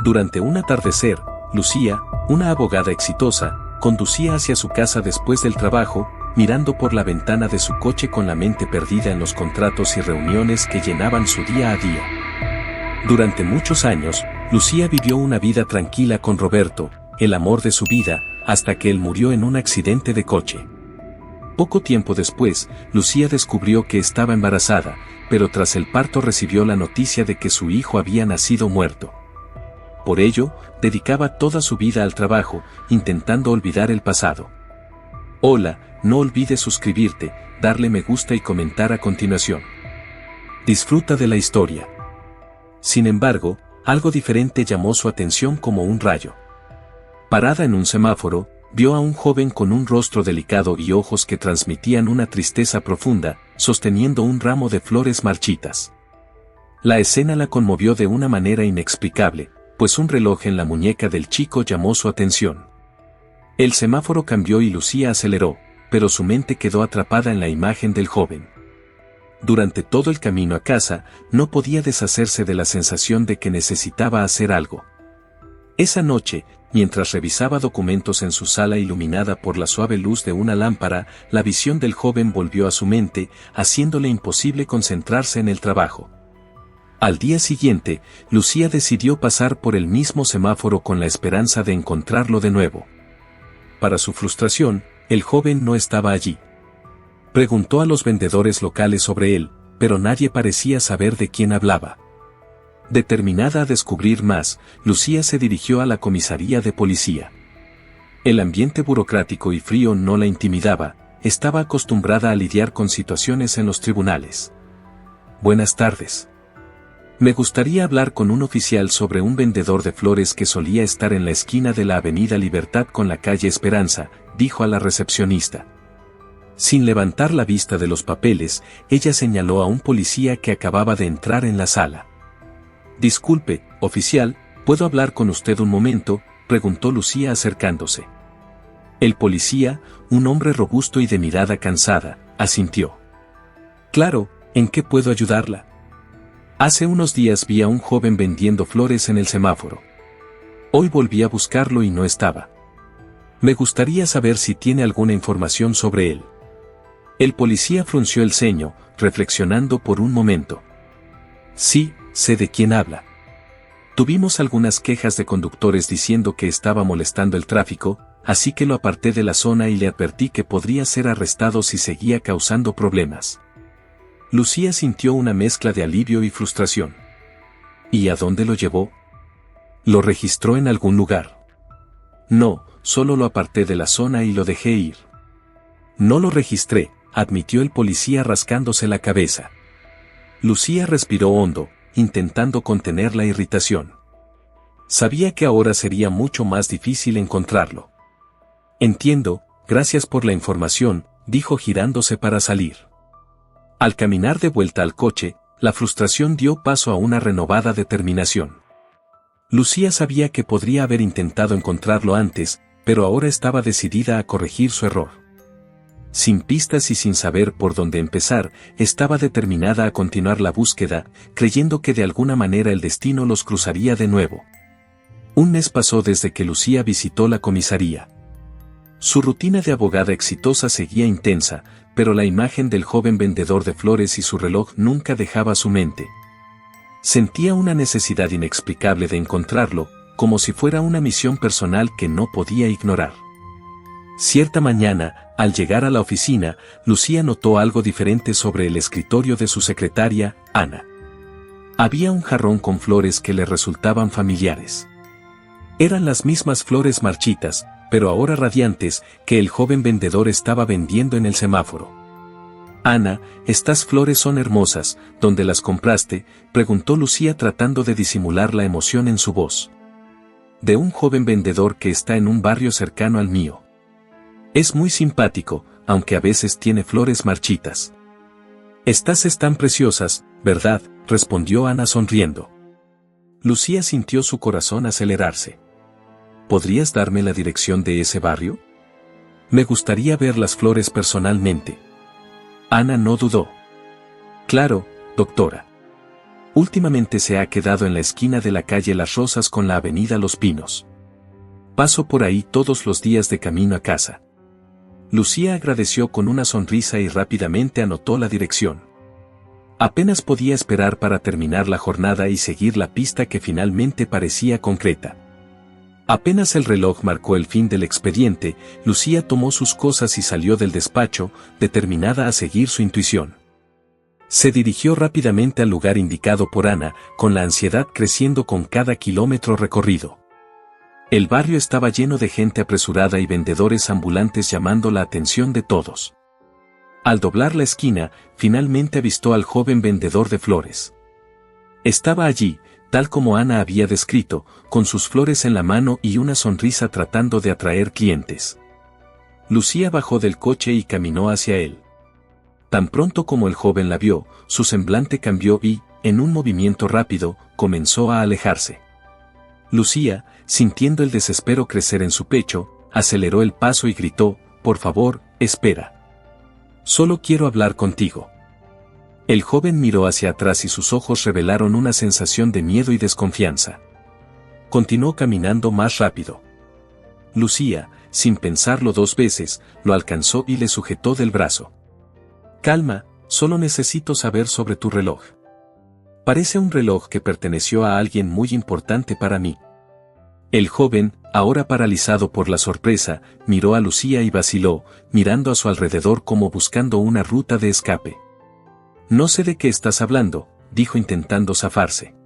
Durante un atardecer, Lucía, una abogada exitosa, conducía hacia su casa después del trabajo, mirando por la ventana de su coche con la mente perdida en los contratos y reuniones que llenaban su día a día. Durante muchos años, Lucía vivió una vida tranquila con Roberto, el amor de su vida, hasta que él murió en un accidente de coche. Poco tiempo después, Lucía descubrió que estaba embarazada, pero tras el parto recibió la noticia de que su hijo había nacido muerto. Por ello, dedicaba toda su vida al trabajo, intentando olvidar el pasado. Hola, no olvides suscribirte, darle me gusta y comentar a continuación. Disfruta de la historia. Sin embargo, algo diferente llamó su atención como un rayo. Parada en un semáforo, vio a un joven con un rostro delicado y ojos que transmitían una tristeza profunda, sosteniendo un ramo de flores marchitas. La escena la conmovió de una manera inexplicable, pues un reloj en la muñeca del chico llamó su atención. El semáforo cambió y Lucía aceleró, pero su mente quedó atrapada en la imagen del joven. Durante todo el camino a casa, no podía deshacerse de la sensación de que necesitaba hacer algo. Esa noche, mientras revisaba documentos en su sala iluminada por la suave luz de una lámpara, la visión del joven volvió a su mente, haciéndole imposible concentrarse en el trabajo. Al día siguiente, Lucía decidió pasar por el mismo semáforo con la esperanza de encontrarlo de nuevo. Para su frustración, el joven no estaba allí. Preguntó a los vendedores locales sobre él, pero nadie parecía saber de quién hablaba. Determinada a descubrir más, Lucía se dirigió a la comisaría de policía. El ambiente burocrático y frío no la intimidaba, estaba acostumbrada a lidiar con situaciones en los tribunales. Buenas tardes. Me gustaría hablar con un oficial sobre un vendedor de flores que solía estar en la esquina de la Avenida Libertad con la calle Esperanza, dijo a la recepcionista. Sin levantar la vista de los papeles, ella señaló a un policía que acababa de entrar en la sala. Disculpe, oficial, ¿puedo hablar con usted un momento?, preguntó Lucía acercándose. El policía, un hombre robusto y de mirada cansada, asintió. Claro, ¿en qué puedo ayudarla? Hace unos días vi a un joven vendiendo flores en el semáforo. Hoy volví a buscarlo y no estaba. Me gustaría saber si tiene alguna información sobre él. El policía frunció el ceño, reflexionando por un momento. Sí, sé de quién habla. Tuvimos algunas quejas de conductores diciendo que estaba molestando el tráfico, así que lo aparté de la zona y le advertí que podría ser arrestado si seguía causando problemas. Lucía sintió una mezcla de alivio y frustración. ¿Y a dónde lo llevó? ¿Lo registró en algún lugar? No, solo lo aparté de la zona y lo dejé ir. No lo registré, admitió el policía rascándose la cabeza. Lucía respiró hondo, intentando contener la irritación. Sabía que ahora sería mucho más difícil encontrarlo. Entiendo, gracias por la información, dijo girándose para salir. Al caminar de vuelta al coche, la frustración dio paso a una renovada determinación. Lucía sabía que podría haber intentado encontrarlo antes, pero ahora estaba decidida a corregir su error. Sin pistas y sin saber por dónde empezar, estaba determinada a continuar la búsqueda, creyendo que de alguna manera el destino los cruzaría de nuevo. Un mes pasó desde que Lucía visitó la comisaría. Su rutina de abogada exitosa seguía intensa, pero la imagen del joven vendedor de flores y su reloj nunca dejaba su mente. Sentía una necesidad inexplicable de encontrarlo, como si fuera una misión personal que no podía ignorar. Cierta mañana, al llegar a la oficina, Lucía notó algo diferente sobre el escritorio de su secretaria, Ana. Había un jarrón con flores que le resultaban familiares. Eran las mismas flores marchitas, pero ahora radiantes, que el joven vendedor estaba vendiendo en el semáforo. Ana, estas flores son hermosas, ¿dónde las compraste?, preguntó Lucía tratando de disimular la emoción en su voz. De un joven vendedor que está en un barrio cercano al mío. Es muy simpático, aunque a veces tiene flores marchitas. Estas están preciosas, ¿verdad?, respondió Ana sonriendo. Lucía sintió su corazón acelerarse. ¿Podrías darme la dirección de ese barrio? Me gustaría ver las flores personalmente. Ana no dudó. Claro, doctora. Últimamente se ha quedado en la esquina de la calle Las Rosas con la avenida Los Pinos. Paso por ahí todos los días de camino a casa. Lucía agradeció con una sonrisa y rápidamente anotó la dirección. Apenas podía esperar para terminar la jornada y seguir la pista que finalmente parecía concreta. Apenas el reloj marcó el fin del expediente, Lucía tomó sus cosas y salió del despacho, determinada a seguir su intuición. Se dirigió rápidamente al lugar indicado por Ana, con la ansiedad creciendo con cada kilómetro recorrido. El barrio estaba lleno de gente apresurada y vendedores ambulantes llamando la atención de todos. Al doblar la esquina, finalmente avistó al joven vendedor de flores. Estaba allí, tal como Ana había descrito, con sus flores en la mano y una sonrisa tratando de atraer clientes. Lucía bajó del coche y caminó hacia él. Tan pronto como el joven la vio, su semblante cambió y, en un movimiento rápido, comenzó a alejarse. Lucía, sintiendo el desespero crecer en su pecho, aceleró el paso y gritó: «Por favor, espera. Solo quiero hablar contigo». El joven miró hacia atrás y sus ojos revelaron una sensación de miedo y desconfianza. Continuó caminando más rápido. Lucía, sin pensarlo dos veces, lo alcanzó y le sujetó del brazo. «Calma, solo necesito saber sobre tu reloj. Parece un reloj que perteneció a alguien muy importante para mí». El joven, ahora paralizado por la sorpresa, miró a Lucía y vaciló, mirando a su alrededor como buscando una ruta de escape. «No sé de qué estás hablando», dijo intentando zafarse.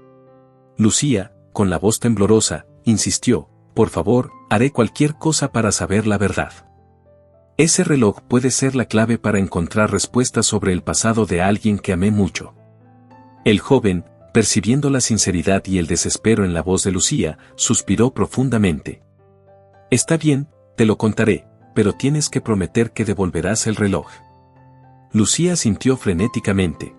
Lucía, con la voz temblorosa, insistió: «Por favor, haré cualquier cosa para saber la verdad. Ese reloj puede ser la clave para encontrar respuestas sobre el pasado de alguien que amé mucho». El joven, percibiendo la sinceridad y el desespero en la voz de Lucía, suspiró profundamente. «Está bien, te lo contaré, pero tienes que prometer que devolverás el reloj». Lucía sintió frenéticamente.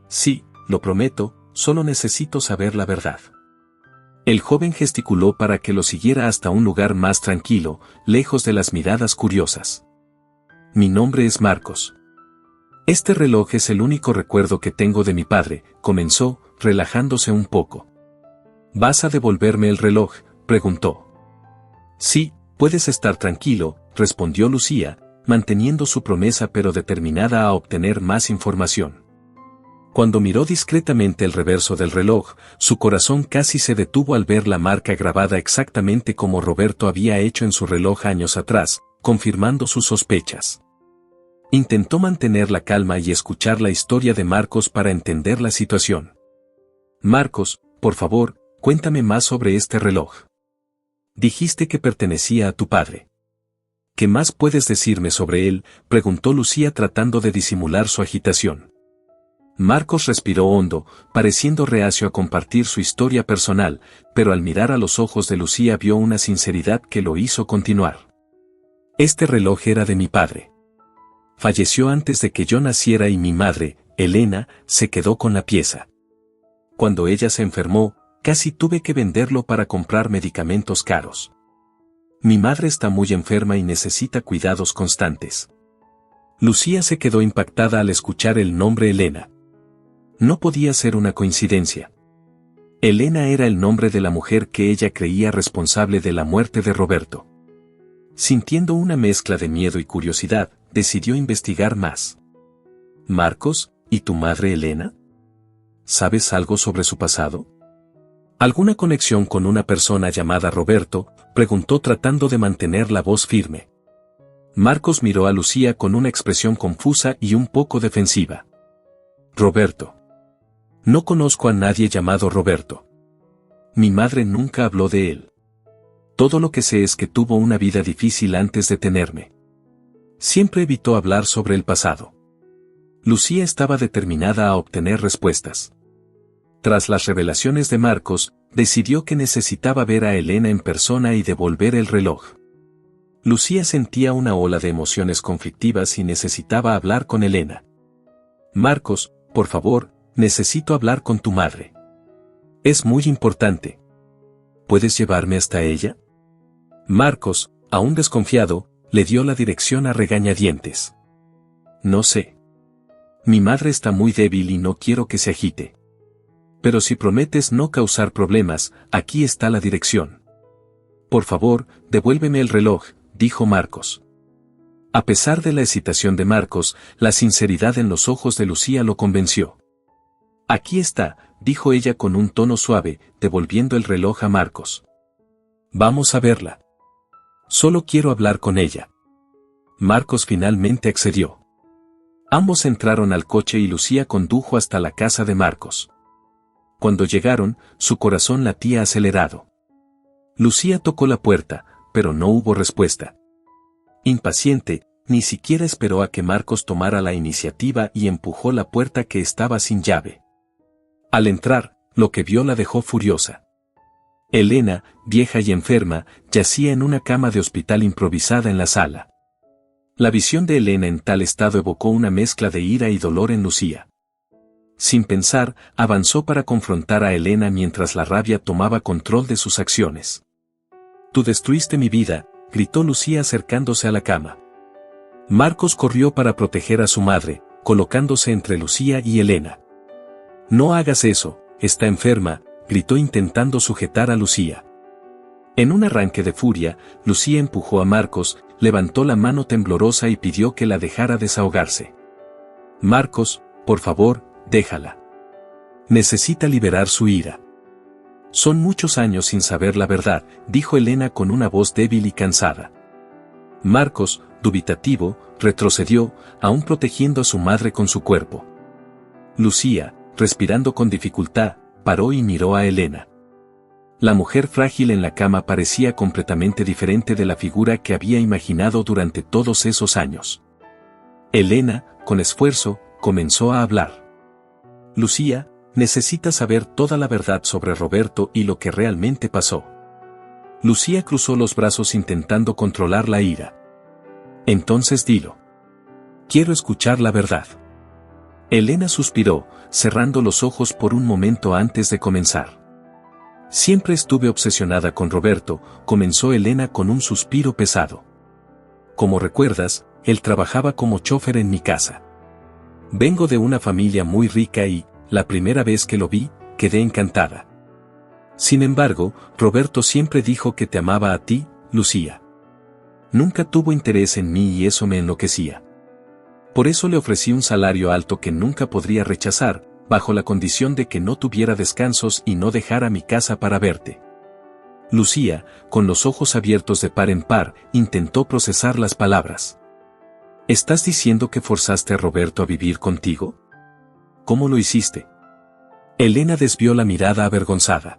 «Sí, lo prometo, solo necesito saber la verdad». El joven gesticuló para que lo siguiera hasta un lugar más tranquilo, lejos de las miradas curiosas. «Mi nombre es Marcos. Este reloj es el único recuerdo que tengo de mi padre», comenzó, relajándose un poco. «¿Vas a devolverme el reloj?», preguntó. «Sí, puedes estar tranquilo», respondió Lucía, manteniendo su promesa pero determinada a obtener más información. Cuando miró discretamente el reverso del reloj, su corazón casi se detuvo al ver la marca grabada exactamente como Roberto había hecho en su reloj años atrás, confirmando sus sospechas. Intentó mantener la calma y escuchar la historia de Marcos para entender la situación. «Marcos, por favor, cuéntame más sobre este reloj. Dijiste que pertenecía a tu padre. ¿Qué más puedes decirme sobre él?», preguntó Lucía tratando de disimular su agitación. Marcos respiró hondo, pareciendo reacio a compartir su historia personal, pero al mirar a los ojos de Lucía vio una sinceridad que lo hizo continuar. «Este reloj era de mi padre. Falleció antes de que yo naciera y mi madre, Elena, se quedó con la pieza. Cuando ella se enfermó, casi tuve que venderlo para comprar medicamentos caros. Mi madre está muy enferma y necesita cuidados constantes». Lucía se quedó impactada al escuchar el nombre Elena. No podía ser una coincidencia. Elena era el nombre de la mujer que ella creía responsable de la muerte de Roberto. Sintiendo una mezcla de miedo y curiosidad, decidió investigar más. «Marcos, ¿y tu madre Elena? ¿Sabes algo sobre su pasado? ¿Alguna conexión con una persona llamada Roberto?», preguntó tratando de mantener la voz firme. Marcos miró a Lucía con una expresión confusa y un poco defensiva. «Roberto. No conozco a nadie llamado Roberto. Mi madre nunca habló de él. Todo lo que sé es que tuvo una vida difícil antes de tenerme. Siempre evitó hablar sobre el pasado». Lucía estaba determinada a obtener respuestas. Tras las revelaciones de Marcos, decidió que necesitaba ver a Elena en persona y devolver el reloj. Lucía sentía una ola de emociones conflictivas y necesitaba hablar con Elena. «Marcos, por favor, necesito hablar con tu madre. Es muy importante. ¿Puedes llevarme hasta ella?». Marcos, aún desconfiado, le dio la dirección a regañadientes. «No sé. Mi madre está muy débil y no quiero que se agite». Pero si prometes no causar problemas, aquí está la dirección. Por favor, devuélveme el reloj, dijo Marcos. A pesar de la hesitación de Marcos, la sinceridad en los ojos de Lucía lo convenció. Aquí está, dijo ella con un tono suave, devolviendo el reloj a Marcos. Vamos a verla. Solo quiero hablar con ella. Marcos finalmente accedió. Ambos entraron al coche y Lucía condujo hasta la casa de Marcos. Cuando llegaron, su corazón latía acelerado. Lucía tocó la puerta, pero no hubo respuesta. Impaciente, ni siquiera esperó a que Marcos tomara la iniciativa y empujó la puerta que estaba sin llave. Al entrar, lo que vio la dejó furiosa. Elena, vieja y enferma, yacía en una cama de hospital improvisada en la sala. La visión de Elena en tal estado evocó una mezcla de ira y dolor en Lucía. Sin pensar, avanzó para confrontar a Elena mientras la rabia tomaba control de sus acciones. «Tú destruiste mi vida», gritó Lucía acercándose a la cama. Marcos corrió para proteger a su madre, colocándose entre Lucía y Elena. «No hagas eso, está enferma», gritó intentando sujetar a Lucía. En un arranque de furia, Lucía empujó a Marcos, levantó la mano temblorosa y pidió que la dejara desahogarse. «Marcos, por favor, déjala. Necesita liberar su ira». «Son muchos años sin saber la verdad», dijo Elena con una voz débil y cansada. Marcos, dubitativo, retrocedió, aún protegiendo a su madre con su cuerpo. Lucía, respirando con dificultad, paró y miró a Elena. La mujer frágil en la cama parecía completamente diferente de la figura que había imaginado durante todos esos años. Elena, con esfuerzo, comenzó a hablar. «Lucía, necesitas saber toda la verdad sobre Roberto y lo que realmente pasó». Lucía cruzó los brazos intentando controlar la ira. «Entonces dilo. Quiero escuchar la verdad». Elena suspiró, cerrando los ojos por un momento antes de comenzar. «Siempre estuve obsesionada con Roberto», comenzó Elena con un suspiro pesado. «Como recuerdas, él trabajaba como chofer en mi casa. Vengo de una familia muy rica y, la primera vez que lo vi, quedé encantada. Sin embargo, Roberto siempre dijo que te amaba a ti, Lucía. Nunca tuvo interés en mí y eso me enloquecía. Por eso le ofrecí un salario alto que nunca podría rechazar, bajo la condición de que no tuviera descansos y no dejara mi casa para verte». Lucía, con los ojos abiertos de par en par, intentó procesar las palabras. «¿Estás diciendo que forzaste a Roberto a vivir contigo? ¿Cómo lo hiciste?». Elena desvió la mirada avergonzada.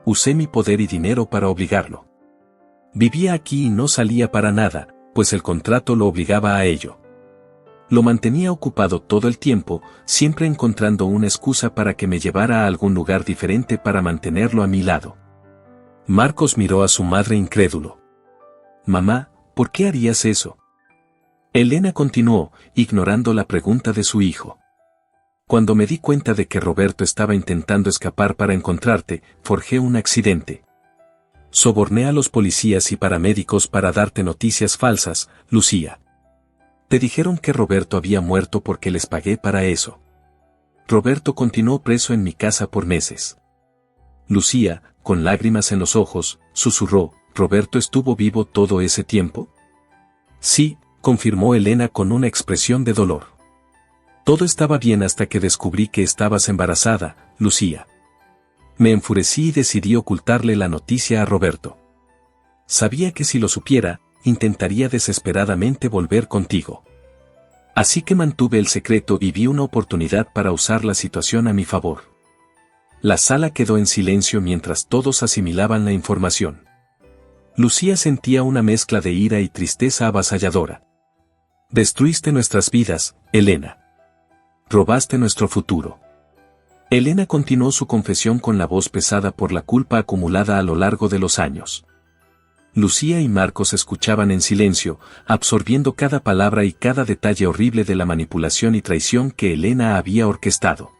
«Usé mi poder y dinero para obligarlo. Vivía aquí y no salía para nada, pues el contrato lo obligaba a ello. Lo mantenía ocupado todo el tiempo, siempre encontrando una excusa para que me llevara a algún lugar diferente para mantenerlo a mi lado». Marcos miró a su madre incrédulo. «Mamá, ¿por qué harías eso?». Elena continuó, ignorando la pregunta de su hijo. «Cuando me di cuenta de que Roberto estaba intentando escapar para encontrarte, forjé un accidente. Soborné a los policías y paramédicos para darte noticias falsas, Lucía. Te dijeron que Roberto había muerto porque les pagué para eso. Roberto continuó preso en mi casa por meses». Lucía, con lágrimas en los ojos, susurró, «¿Roberto estuvo vivo todo ese tiempo?». «Sí», confirmó Elena con una expresión de dolor. «Todo estaba bien hasta que descubrí que estabas embarazada, Lucía. Me enfurecí y decidí ocultarle la noticia a Roberto. Sabía que si lo supiera, intentaría desesperadamente volver contigo. Así que mantuve el secreto y vi una oportunidad para usar la situación a mi favor». La sala quedó en silencio mientras todos asimilaban la información. Lucía sentía una mezcla de ira y tristeza avasalladora. «Destruiste nuestras vidas, Elena. Robaste nuestro futuro». Elena continuó su confesión con la voz pesada por la culpa acumulada a lo largo de los años. Lucía y Marcos escuchaban en silencio, absorbiendo cada palabra y cada detalle horrible de la manipulación y traición que Elena había orquestado.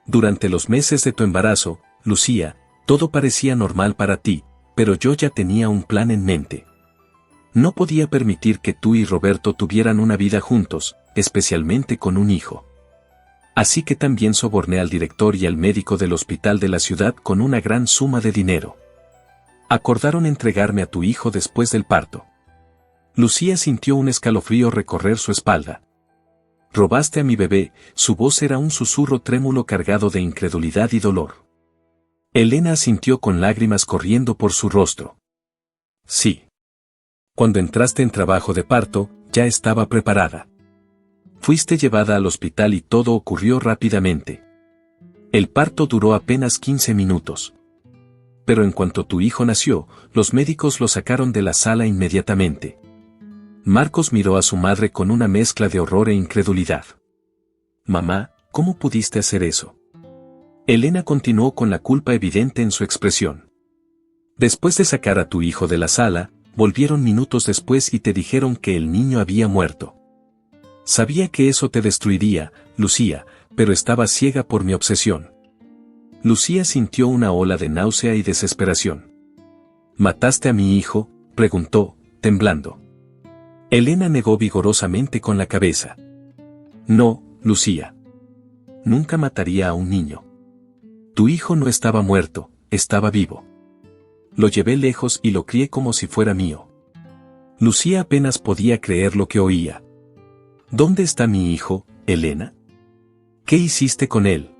«Durante los meses de tu embarazo, Lucía, todo parecía normal para ti, pero yo ya tenía un plan en mente. No podía permitir que tú y Roberto tuvieran una vida juntos, especialmente con un hijo. Así que también soborné al director y al médico del hospital de la ciudad con una gran suma de dinero. Acordaron entregarme a tu hijo después del parto. Lucía sintió un escalofrío recorrer su espalda. Robaste a mi bebé, su voz era un susurro trémulo cargado de incredulidad y dolor. Elena asintió con lágrimas corriendo por su rostro. Sí. Cuando entraste en trabajo de parto, ya estaba preparada. Fuiste llevada al hospital y todo ocurrió rápidamente. El parto duró apenas 15 minutos. Pero en cuanto tu hijo nació, los médicos lo sacaron de la sala inmediatamente. Marcos miró a su madre con una mezcla de horror e incredulidad. Mamá, ¿cómo pudiste hacer eso? Elena continuó con la culpa evidente en su expresión. Después de sacar a tu hijo de la sala, volvieron minutos después y te dijeron que el niño había muerto. Sabía que eso te destruiría, Lucía, pero estaba ciega por mi obsesión. Lucía sintió una ola de náusea y desesperación. ¿Mataste a mi hijo?, preguntó, temblando. Elena negó vigorosamente con la cabeza. No, Lucía. Nunca mataría a un niño. Tu hijo no estaba muerto, estaba vivo. Lo llevé lejos y lo crié como si fuera mío. Lucía apenas podía creer lo que oía. ¿Dónde está mi hijo, Elena? ¿Qué hiciste con él?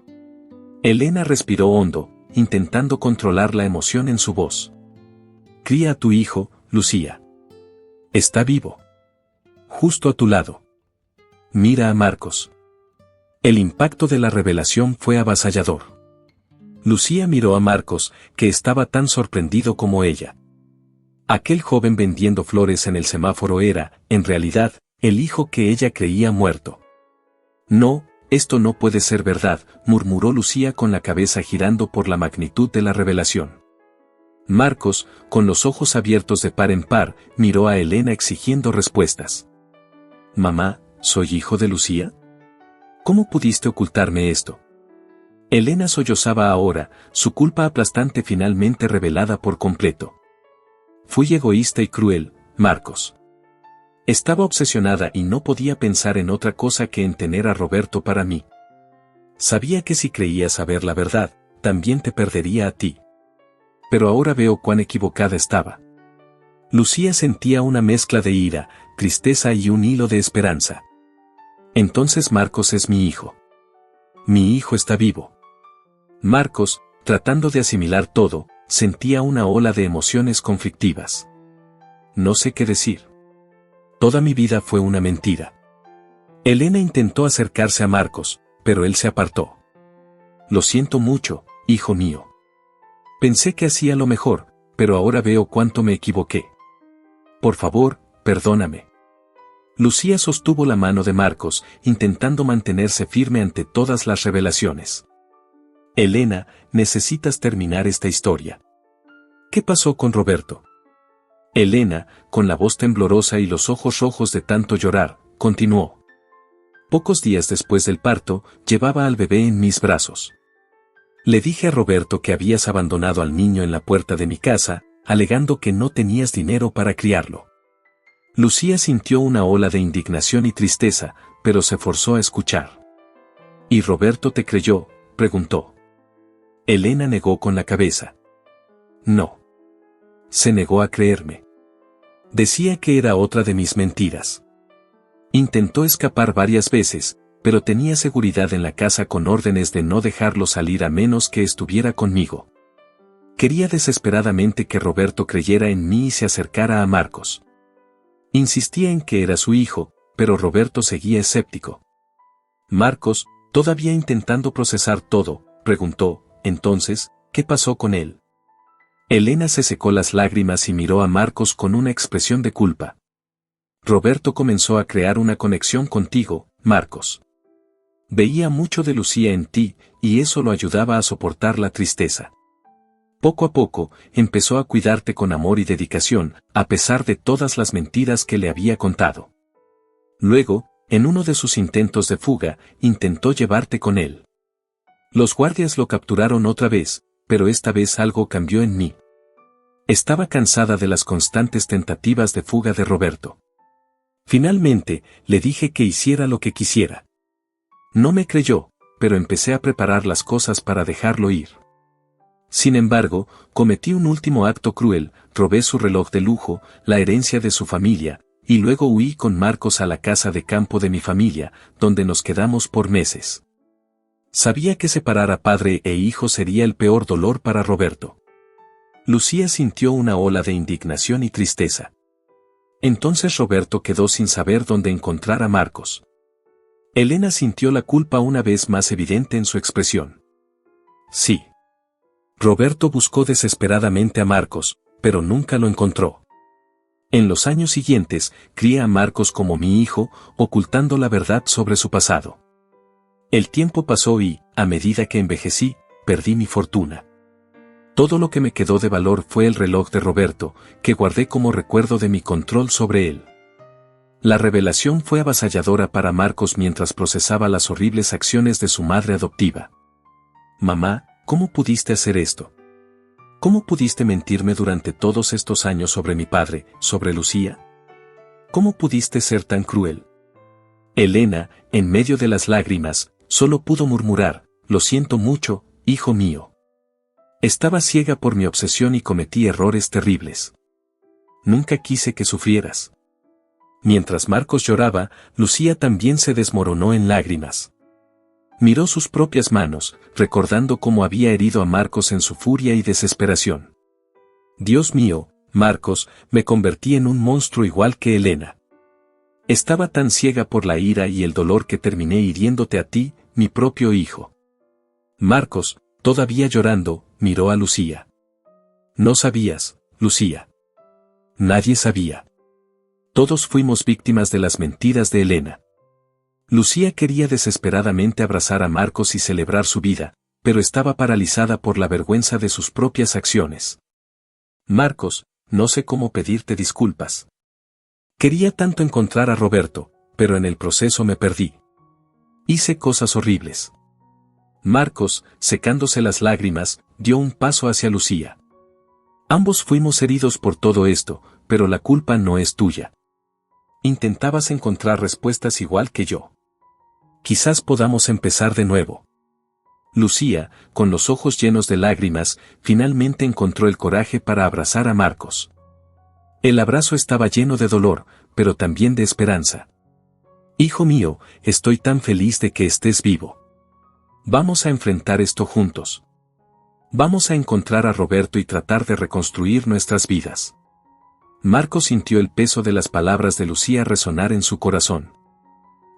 Elena respiró hondo, intentando controlar la emoción en su voz. Cría a tu hijo, Lucía. Está vivo. Justo a tu lado. Mira a Marcos. El impacto de la revelación fue avasallador. Lucía miró a Marcos, que estaba tan sorprendido como ella. Aquel joven vendiendo flores en el semáforo era, en realidad, el hijo que ella creía muerto. No, esto no puede ser verdad, murmuró Lucía con la cabeza girando por la magnitud de la revelación. Marcos, con los ojos abiertos de par en par, miró a Elena exigiendo respuestas. Mamá, ¿soy hijo de Lucía? ¿Cómo pudiste ocultarme esto? Elena sollozaba ahora, su culpa aplastante finalmente revelada por completo. Fui egoísta y cruel, Marcos. Estaba obsesionada y no podía pensar en otra cosa que en tener a Roberto para mí. Sabía que si creía saber la verdad, también te perdería a ti. Pero ahora veo cuán equivocada estaba. Lucía sentía una mezcla de ira, tristeza y un hilo de esperanza. Entonces Marcos es mi hijo. Mi hijo está vivo. Marcos, tratando de asimilar todo, sentía una ola de emociones conflictivas. No sé qué decir. Toda mi vida fue una mentira. Elena intentó acercarse a Marcos, pero él se apartó. Lo siento mucho, hijo mío. Pensé que hacía lo mejor, pero ahora veo cuánto me equivoqué. Por favor, perdóname. Lucía sostuvo la mano de Marcos, intentando mantenerse firme ante todas las revelaciones. Elena, necesitas terminar esta historia. ¿Qué pasó con Roberto? Elena, con la voz temblorosa y los ojos rojos de tanto llorar, continuó. Pocos días después del parto, llevaba al bebé en mis brazos. Le dije a Roberto que habías abandonado al niño en la puerta de mi casa, alegando que no tenías dinero para criarlo. Lucía sintió una ola de indignación y tristeza, pero se forzó a escuchar. ¿Y Roberto te creyó?, preguntó. Elena negó con la cabeza. No. Se negó a creerme. Decía que era otra de mis mentiras. Intentó escapar varias veces, pero tenía seguridad en la casa con órdenes de no dejarlo salir a menos que estuviera conmigo. Quería desesperadamente que Roberto creyera en mí y se acercara a Marcos. Insistía en que era su hijo, pero Roberto seguía escéptico. Marcos, todavía intentando procesar todo, preguntó, entonces, ¿qué pasó con él? Elena se secó las lágrimas y miró a Marcos con una expresión de culpa. Roberto comenzó a crear una conexión contigo, Marcos. Veía mucho de Lucía en ti, y eso lo ayudaba a soportar la tristeza. Poco a poco, empezó a cuidarte con amor y dedicación, a pesar de todas las mentiras que le había contado. Luego, en uno de sus intentos de fuga, intentó llevarte con él. Los guardias lo capturaron otra vez, pero esta vez algo cambió en mí. Estaba cansada de las constantes tentativas de fuga de Roberto. Finalmente, le dije que hiciera lo que quisiera. No me creyó, pero empecé a preparar las cosas para dejarlo ir. Sin embargo, cometí un último acto cruel, robé su reloj de lujo, la herencia de su familia, y luego huí con Marcos a la casa de campo de mi familia, donde nos quedamos por meses. Sabía que separar a padre e hijo sería el peor dolor para Roberto. Lucía sintió una ola de indignación y tristeza. Entonces Roberto quedó sin saber dónde encontrar a Marcos. Elena sintió la culpa una vez más evidente en su expresión. Sí. Roberto buscó desesperadamente a Marcos, pero nunca lo encontró. En los años siguientes, crié a Marcos como mi hijo, ocultando la verdad sobre su pasado. El tiempo pasó y, a medida que envejecí, perdí mi fortuna. Todo lo que me quedó de valor fue el reloj de Roberto, que guardé como recuerdo de mi control sobre él. La revelación fue avasalladora para Marcos mientras procesaba las horribles acciones de su madre adoptiva. Mamá, ¿cómo pudiste hacer esto? ¿Cómo pudiste mentirme durante todos estos años sobre mi padre, sobre Lucía? ¿Cómo pudiste ser tan cruel? Elena, en medio de las lágrimas, solo pudo murmurar, lo siento mucho, hijo mío. Estaba ciega por mi obsesión y cometí errores terribles. Nunca quise que sufrieras. Mientras Marcos lloraba, Lucía también se desmoronó en lágrimas. Miró sus propias manos, recordando cómo había herido a Marcos en su furia y desesperación. Dios mío, Marcos, me convertí en un monstruo igual que Elena. Estaba tan ciega por la ira y el dolor que terminé hiriéndote a ti, mi propio hijo. Marcos, todavía llorando, miró a Lucía. No sabías, Lucía. Nadie sabía. Todos fuimos víctimas de las mentiras de Elena. Lucía quería desesperadamente abrazar a Marcos y celebrar su vida, pero estaba paralizada por la vergüenza de sus propias acciones. Marcos, no sé cómo pedirte disculpas. Quería tanto encontrar a Roberto, pero en el proceso me perdí. Hice cosas horribles. Marcos, secándose las lágrimas, dio un paso hacia Lucía. Ambos fuimos heridos por todo esto, pero la culpa no es tuya. Intentabas encontrar respuestas igual que yo. Quizás podamos empezar de nuevo. Lucía, con los ojos llenos de lágrimas, finalmente encontró el coraje para abrazar a Marcos. El abrazo estaba lleno de dolor, pero también de esperanza. Hijo mío, estoy tan feliz de que estés vivo. Vamos a enfrentar esto juntos. Vamos a encontrar a Roberto y tratar de reconstruir nuestras vidas. Marcos sintió el peso de las palabras de Lucía resonar en su corazón.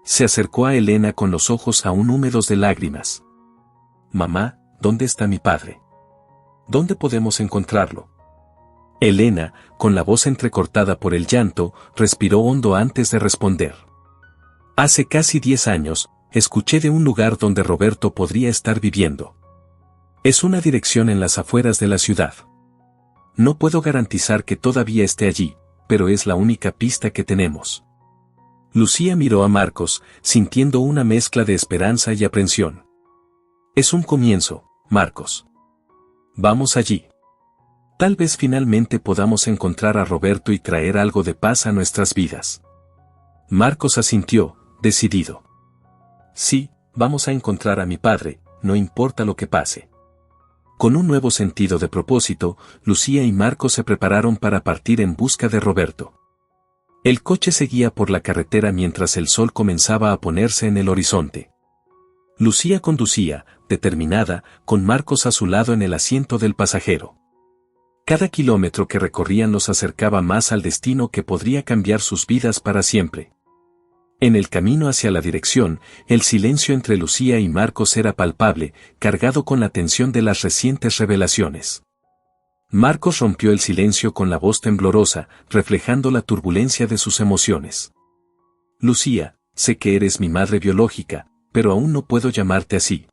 Se acercó a Elena con los ojos aún húmedos de lágrimas. Mamá, ¿dónde está mi padre? ¿Dónde podemos encontrarlo? Elena, con la voz entrecortada por el llanto, respiró hondo antes de responder. Hace casi 10 años, escuché de un lugar donde Roberto podría estar viviendo. Es una dirección en las afueras de la ciudad. No puedo garantizar que todavía esté allí, pero es la única pista que tenemos. Lucía miró a Marcos, sintiendo una mezcla de esperanza y aprensión. Es un comienzo, Marcos. Vamos allí. Tal vez finalmente podamos encontrar a Roberto y traer algo de paz a nuestras vidas. Marcos asintió, decidido. Sí, vamos a encontrar a mi padre, no importa lo que pase. Con un nuevo sentido de propósito, Lucía y Marcos se prepararon para partir en busca de Roberto. El coche seguía por la carretera mientras el sol comenzaba a ponerse en el horizonte. Lucía conducía, determinada, con Marcos a su lado en el asiento del pasajero. Cada kilómetro que recorrían los acercaba más al destino que podría cambiar sus vidas para siempre. En el camino hacia la dirección, el silencio entre Lucía y Marcos era palpable, cargado con la tensión de las recientes revelaciones. Marcos rompió el silencio con la voz temblorosa, reflejando la turbulencia de sus emociones. Lucía, sé que eres mi madre biológica, pero aún no puedo llamarte así.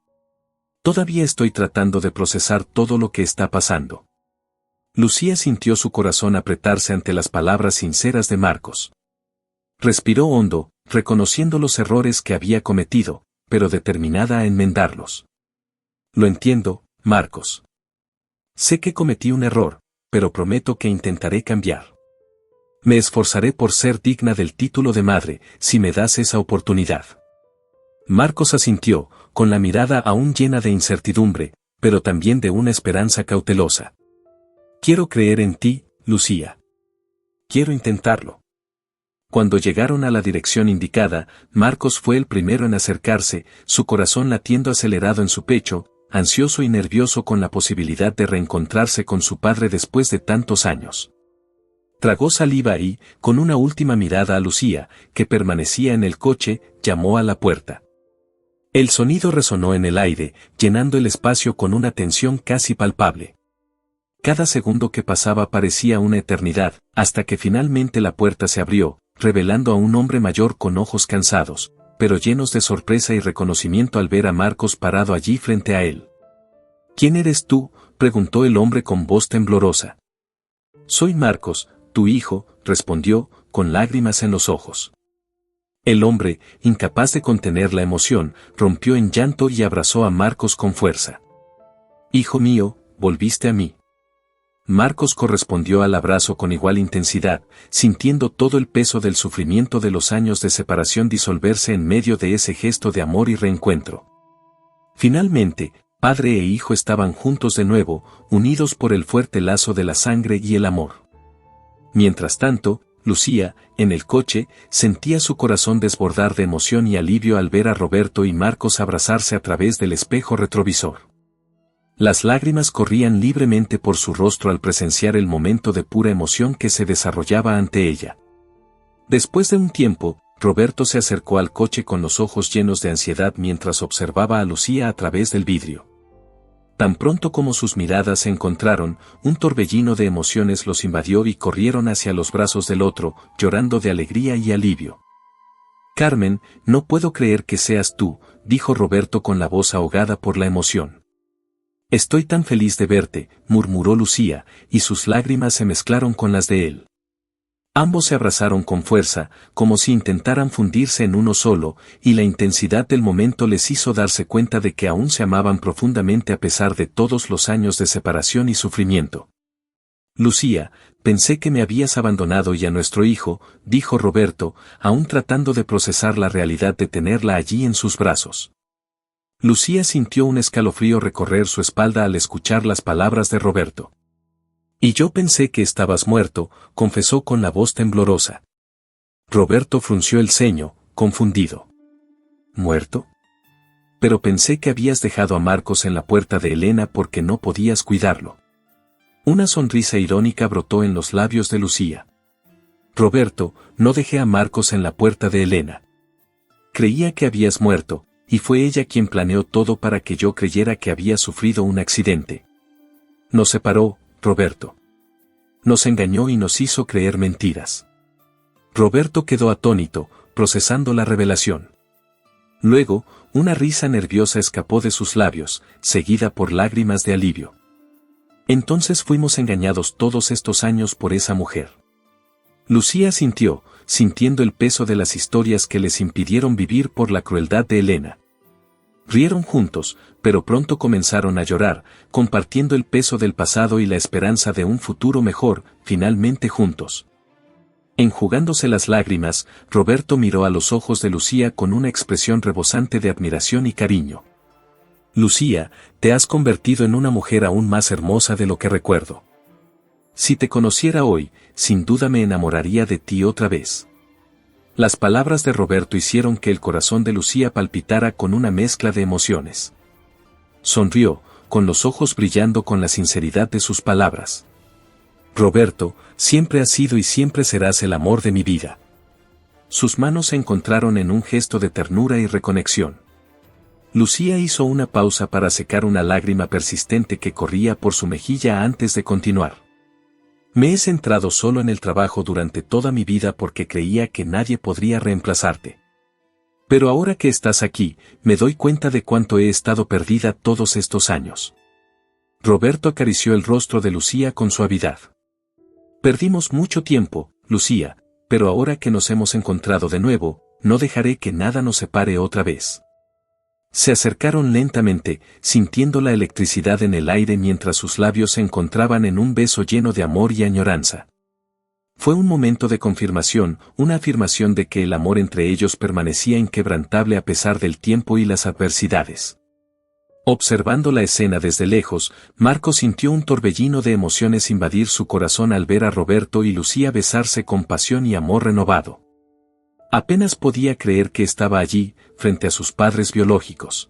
Todavía estoy tratando de procesar todo lo que está pasando. Lucía sintió su corazón apretarse ante las palabras sinceras de Marcos. Respiró hondo, reconociendo los errores que había cometido, pero determinada a enmendarlos. Lo entiendo, Marcos. Sé que cometí un error, pero prometo que intentaré cambiar. Me esforzaré por ser digna del título de madre, si me das esa oportunidad. Marcos asintió, con la mirada aún llena de incertidumbre, pero también de una esperanza cautelosa. Quiero creer en ti, Lucía. Quiero intentarlo. Cuando llegaron a la dirección indicada, Marcos fue el primero en acercarse, su corazón latiendo acelerado en su pecho, ansioso y nervioso con la posibilidad de reencontrarse con su padre después de tantos años. Tragó saliva y, con una última mirada a Lucía, que permanecía en el coche, llamó a la puerta. El sonido resonó en el aire, llenando el espacio con una tensión casi palpable. Cada segundo que pasaba parecía una eternidad, hasta que finalmente la puerta se abrió, revelando a un hombre mayor con ojos cansados, pero llenos de sorpresa y reconocimiento al ver a Marcos parado allí frente a él. ¿Quién eres tú?, preguntó el hombre con voz temblorosa. Soy Marcos, tu hijo, respondió, con lágrimas en los ojos. El hombre, incapaz de contener la emoción, rompió en llanto y abrazó a Marcos con fuerza. Hijo mío, volviste a mí. Marcos correspondió al abrazo con igual intensidad, sintiendo todo el peso del sufrimiento de los años de separación disolverse en medio de ese gesto de amor y reencuentro. Finalmente, padre e hijo estaban juntos de nuevo, unidos por el fuerte lazo de la sangre y el amor. Mientras tanto, Lucía, en el coche, sentía su corazón desbordar de emoción y alivio al ver a Roberto y Marcos abrazarse a través del espejo retrovisor. Las lágrimas corrían libremente por su rostro al presenciar el momento de pura emoción que se desarrollaba ante ella. Después de un tiempo, Roberto se acercó al coche con los ojos llenos de ansiedad mientras observaba a Lucía a través del vidrio. Tan pronto como sus miradas se encontraron, un torbellino de emociones los invadió y corrieron hacia los brazos del otro, llorando de alegría y alivio. Carmen, no puedo creer que seas tú, dijo Roberto con la voz ahogada por la emoción. Estoy tan feliz de verte, murmuró Lucía, y sus lágrimas se mezclaron con las de él. Ambos se abrazaron con fuerza, como si intentaran fundirse en uno solo, y la intensidad del momento les hizo darse cuenta de que aún se amaban profundamente a pesar de todos los años de separación y sufrimiento. Lucía, pensé que me habías abandonado y a nuestro hijo, dijo Roberto, aún tratando de procesar la realidad de tenerla allí en sus brazos. Lucía sintió un escalofrío recorrer su espalda al escuchar las palabras de Roberto. Y yo pensé que estabas muerto, confesó con la voz temblorosa. Roberto frunció el ceño, confundido. ¿Muerto? Pero pensé que habías dejado a Marcos en la puerta de Elena porque no podías cuidarlo. Una sonrisa irónica brotó en los labios de Lucía. Roberto, no dejé a Marcos en la puerta de Elena. Creía que habías muerto, y fue ella quien planeó todo para que yo creyera que había sufrido un accidente. Nos separó, Roberto. Nos engañó y nos hizo creer mentiras. Roberto quedó atónito, procesando la revelación. Luego, una risa nerviosa escapó de sus labios, seguida por lágrimas de alivio. Entonces fuimos engañados todos estos años por esa mujer. Lucía sintió, sintiendo el peso de las historias que les impidieron vivir por la crueldad de Elena. Rieron juntos, pero pronto comenzaron a llorar, compartiendo el peso del pasado y la esperanza de un futuro mejor, finalmente juntos. Enjugándose las lágrimas, Roberto miró a los ojos de Lucía con una expresión rebosante de admiración y cariño. Lucía, te has convertido en una mujer aún más hermosa de lo que recuerdo. Si te conociera hoy, sin duda me enamoraría de ti otra vez. Las palabras de Roberto hicieron que el corazón de Lucía palpitara con una mezcla de emociones. Sonrió, con los ojos brillando con la sinceridad de sus palabras. Roberto, siempre has sido y siempre serás el amor de mi vida. Sus manos se encontraron en un gesto de ternura y reconexión. Lucía hizo una pausa para secar una lágrima persistente que corría por su mejilla antes de continuar. Me he centrado solo en el trabajo durante toda mi vida porque creía que nadie podría reemplazarte. Pero ahora que estás aquí, me doy cuenta de cuánto he estado perdida todos estos años. Roberto acarició el rostro de Lucía con suavidad. Perdimos mucho tiempo, Lucía, pero ahora que nos hemos encontrado de nuevo, no dejaré que nada nos separe otra vez. Se acercaron lentamente, sintiendo la electricidad en el aire mientras sus labios se encontraban en un beso lleno de amor y añoranza. Fue un momento de confirmación, una afirmación de que el amor entre ellos permanecía inquebrantable a pesar del tiempo y las adversidades. Observando la escena desde lejos, Marcos sintió un torbellino de emociones invadir su corazón al ver a Roberto y Lucía besarse con pasión y amor renovado. Apenas podía creer que estaba allí, frente a sus padres biológicos.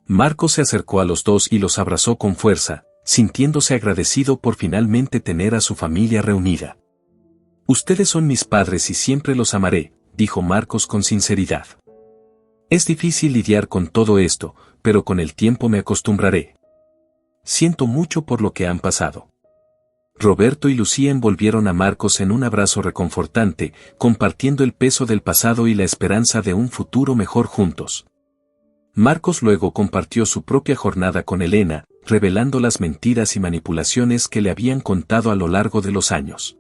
Marcos se acercó a los dos y los abrazó con fuerza, sintiéndose agradecido por finalmente tener a su familia reunida. «Ustedes son mis padres y siempre los amaré», dijo Marcos con sinceridad. «Es difícil lidiar con todo esto, pero con el tiempo me acostumbraré. Siento mucho por lo que han pasado». Roberto y Lucía envolvieron a Marcos en un abrazo reconfortante, compartiendo el peso del pasado y la esperanza de un futuro mejor juntos. Marcos luego compartió su propia jornada con Elena, revelando las mentiras y manipulaciones que le habían contado a lo largo de los años.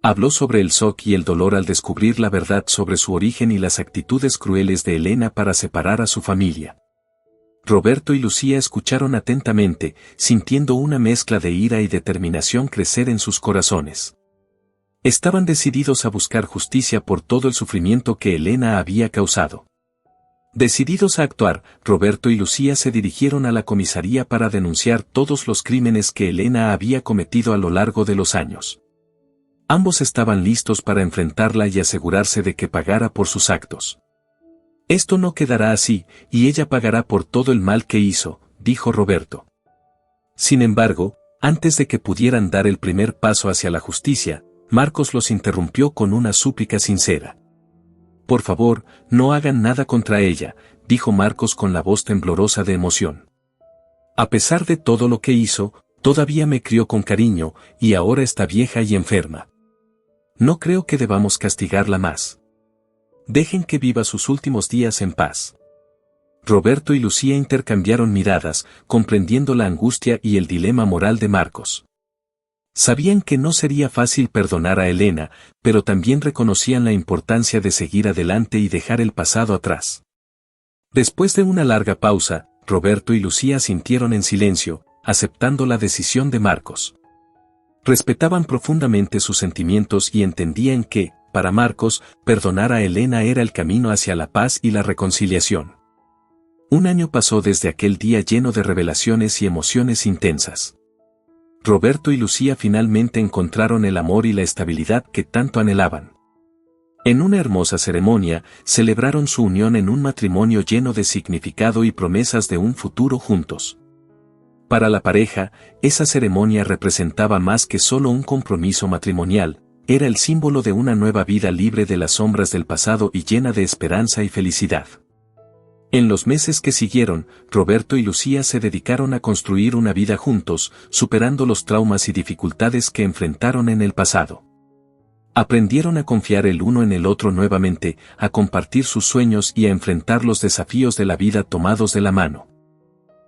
Habló sobre el shock y el dolor al descubrir la verdad sobre su origen y las actitudes crueles de Elena para separar a su familia. Roberto y Lucía escucharon atentamente, sintiendo una mezcla de ira y determinación crecer en sus corazones. Estaban decididos a buscar justicia por todo el sufrimiento que Elena había causado. Decididos a actuar, Roberto y Lucía se dirigieron a la comisaría para denunciar todos los crímenes que Elena había cometido a lo largo de los años. Ambos estaban listos para enfrentarla y asegurarse de que pagara por sus actos. «Esto no quedará así, y ella pagará por todo el mal que hizo», dijo Roberto. Sin embargo, antes de que pudieran dar el primer paso hacia la justicia, Marcos los interrumpió con una súplica sincera. «Por favor, no hagan nada contra ella», dijo Marcos con la voz temblorosa de emoción. «A pesar de todo lo que hizo, todavía me crió con cariño, y ahora está vieja y enferma. No creo que debamos castigarla más. Dejen que viva sus últimos días en paz». Roberto y Lucía intercambiaron miradas, comprendiendo la angustia y el dilema moral de Marcos. Sabían que no sería fácil perdonar a Elena, pero también reconocían la importancia de seguir adelante y dejar el pasado atrás. Después de una larga pausa, Roberto y Lucía asintieron en silencio, aceptando la decisión de Marcos. Respetaban profundamente sus sentimientos y entendían que, para Marcos, perdonar a Elena era el camino hacia la paz y la reconciliación. Un año pasó desde aquel día lleno de revelaciones y emociones intensas. Roberto y Lucía finalmente encontraron el amor y la estabilidad que tanto anhelaban. En una hermosa ceremonia, celebraron su unión en un matrimonio lleno de significado y promesas de un futuro juntos. Para la pareja, esa ceremonia representaba más que solo un compromiso matrimonial, era el símbolo de una nueva vida libre de las sombras del pasado y llena de esperanza y felicidad. En los meses que siguieron, Roberto y Lucía se dedicaron a construir una vida juntos, superando los traumas y dificultades que enfrentaron en el pasado. Aprendieron a confiar el uno en el otro nuevamente, a compartir sus sueños y a enfrentar los desafíos de la vida tomados de la mano.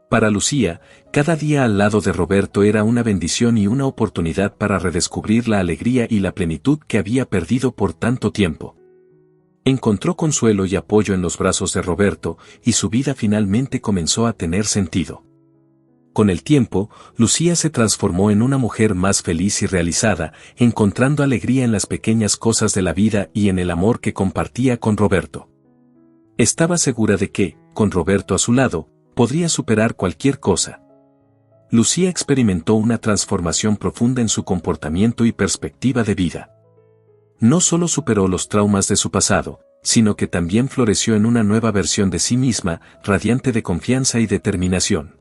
Para Lucía, cada día al lado de Roberto era una bendición y una oportunidad para redescubrir la alegría y la plenitud que había perdido por tanto tiempo. Encontró consuelo y apoyo en los brazos de Roberto, y su vida finalmente comenzó a tener sentido. Con el tiempo, Lucía se transformó en una mujer más feliz y realizada, encontrando alegría en las pequeñas cosas de la vida y en el amor que compartía con Roberto. Estaba segura de que, con Roberto a su lado, podría superar cualquier cosa. Lucía experimentó una transformación profunda en su comportamiento y perspectiva de vida. No solo superó los traumas de su pasado, sino que también floreció en una nueva versión de sí misma, radiante de confianza y determinación.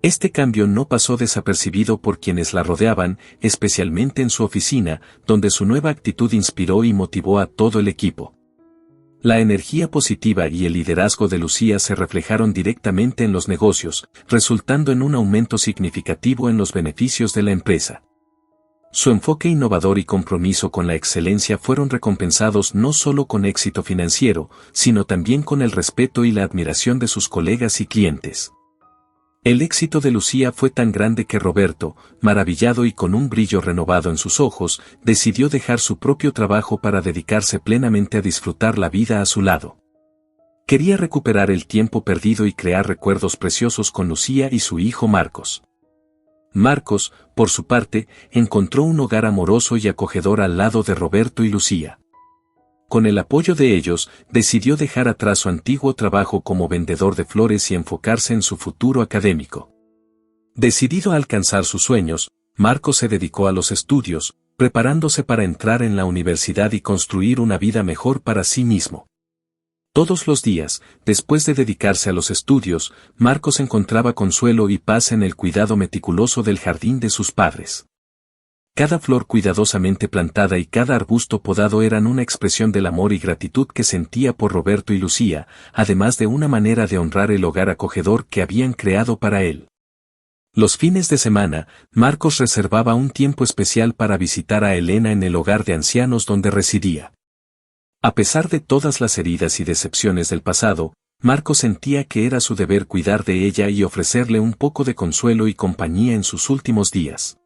Este cambio no pasó desapercibido por quienes la rodeaban, especialmente en su oficina, donde su nueva actitud inspiró y motivó a todo el equipo. La energía positiva y el liderazgo de Lucía se reflejaron directamente en los negocios, resultando en un aumento significativo en los beneficios de la empresa. Su enfoque innovador y compromiso con la excelencia fueron recompensados no solo con éxito financiero, sino también con el respeto y la admiración de sus colegas y clientes. El éxito de Lucía fue tan grande que Roberto, maravillado y con un brillo renovado en sus ojos, decidió dejar su propio trabajo para dedicarse plenamente a disfrutar la vida a su lado. Quería recuperar el tiempo perdido y crear recuerdos preciosos con Lucía y su hijo Marcos. Marcos, por su parte, encontró un hogar amoroso y acogedor al lado de Roberto y Lucía. Con el apoyo de ellos, decidió dejar atrás su antiguo trabajo como vendedor de flores y enfocarse en su futuro académico. Decidido a alcanzar sus sueños, Marcos se dedicó a los estudios, preparándose para entrar en la universidad y construir una vida mejor para sí mismo. Todos los días, después de dedicarse a los estudios, Marcos encontraba consuelo y paz en el cuidado meticuloso del jardín de sus padres. Cada flor cuidadosamente plantada y cada arbusto podado eran una expresión del amor y gratitud que sentía por Roberto y Lucía, además de una manera de honrar el hogar acogedor que habían creado para él. Los fines de semana, Marcos reservaba un tiempo especial para visitar a Elena en el hogar de ancianos donde residía. A pesar de todas las heridas y decepciones del pasado, Marcos sentía que era su deber cuidar de ella y ofrecerle un poco de consuelo y compañía en sus últimos días.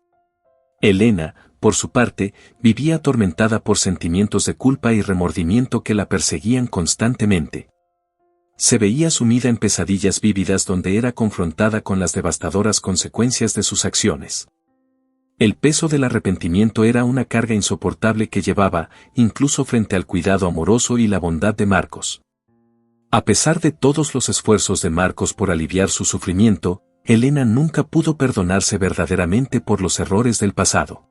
Elena, por su parte, vivía atormentada por sentimientos de culpa y remordimiento que la perseguían constantemente. Se veía sumida en pesadillas vívidas donde era confrontada con las devastadoras consecuencias de sus acciones. El peso del arrepentimiento era una carga insoportable que llevaba, incluso frente al cuidado amoroso y la bondad de Marcos. A pesar de todos los esfuerzos de Marcos por aliviar su sufrimiento, Elena nunca pudo perdonarse verdaderamente por los errores del pasado.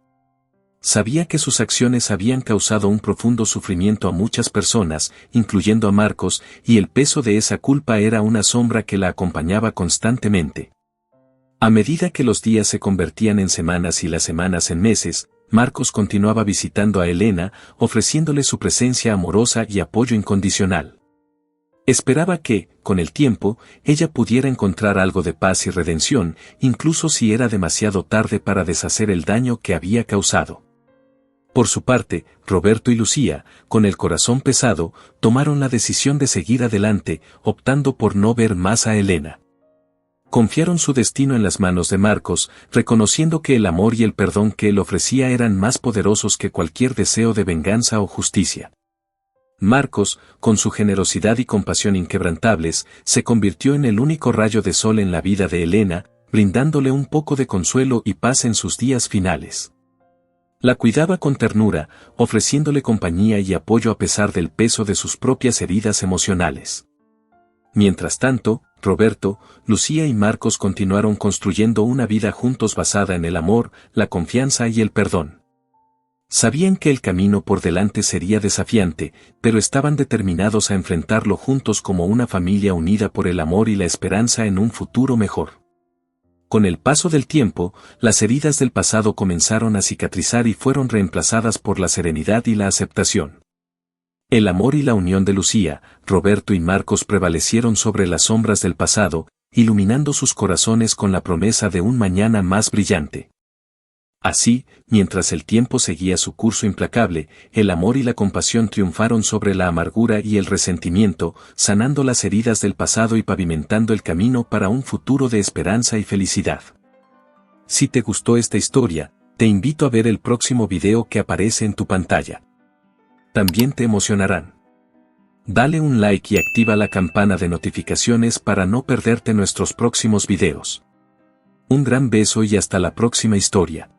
Sabía que sus acciones habían causado un profundo sufrimiento a muchas personas, incluyendo a Marcos, y el peso de esa culpa era una sombra que la acompañaba constantemente. A medida que los días se convertían en semanas y las semanas en meses, Marcos continuaba visitando a Elena, ofreciéndole su presencia amorosa y apoyo incondicional. Esperaba que, con el tiempo, ella pudiera encontrar algo de paz y redención, incluso si era demasiado tarde para deshacer el daño que había causado. Por su parte, Roberto y Lucía, con el corazón pesado, tomaron la decisión de seguir adelante, optando por no ver más a Elena. Confiaron su destino en las manos de Marcos, reconociendo que el amor y el perdón que él ofrecía eran más poderosos que cualquier deseo de venganza o justicia. Marcos, con su generosidad y compasión inquebrantables, se convirtió en el único rayo de sol en la vida de Elena, brindándole un poco de consuelo y paz en sus días finales. La cuidaba con ternura, ofreciéndole compañía y apoyo a pesar del peso de sus propias heridas emocionales. Mientras tanto, Roberto, Lucía y Marcos continuaron construyendo una vida juntos basada en el amor, la confianza y el perdón. Sabían que el camino por delante sería desafiante, pero estaban determinados a enfrentarlo juntos como una familia unida por el amor y la esperanza en un futuro mejor. Con el paso del tiempo, las heridas del pasado comenzaron a cicatrizar y fueron reemplazadas por la serenidad y la aceptación. El amor y la unión de Lucía, Roberto y Marcos prevalecieron sobre las sombras del pasado, iluminando sus corazones con la promesa de un mañana más brillante. Así, mientras el tiempo seguía su curso implacable, el amor y la compasión triunfaron sobre la amargura y el resentimiento, sanando las heridas del pasado y pavimentando el camino para un futuro de esperanza y felicidad. Si te gustó esta historia, te invito a ver el próximo video que aparece en tu pantalla. También te emocionarán. Dale un like y activa la campana de notificaciones para no perderte nuestros próximos videos. Un gran beso y hasta la próxima historia.